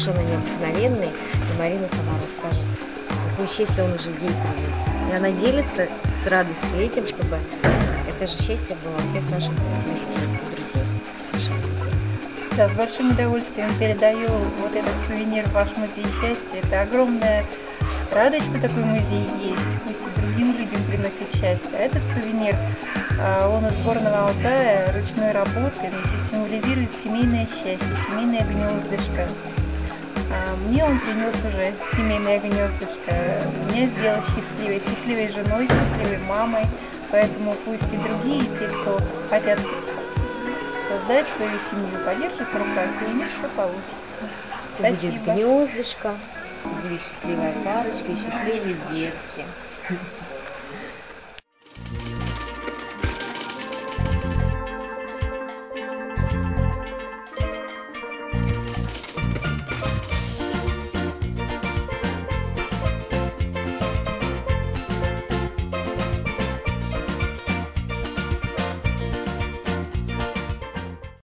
совершенно необыкновенный. И Марина сама расскажет, какое счастье он уже ей привез. И она делится с радостью этим, чтобы это же счастье было у всех наших гостей и друзей. Да, с большим удовольствием передаю вот этот сувенир в ваш музей счастья. Это огромная радость, что такой музей есть. Пусть и другим людям приносит счастье. А этот сувенир, он из Горного Алтая, ручной работы, значит, символизирует семейное счастье, семейное гнездышко. Мне он принес уже семейное гнездышко. Меня сделал счастливой женой, счастливой мамой. Поэтому пусть и другие, те, кто хотят создать свою семью, подержат в руках, и у них все получится. Будет гнездышко, будет счастливая парочка и счастливые детки.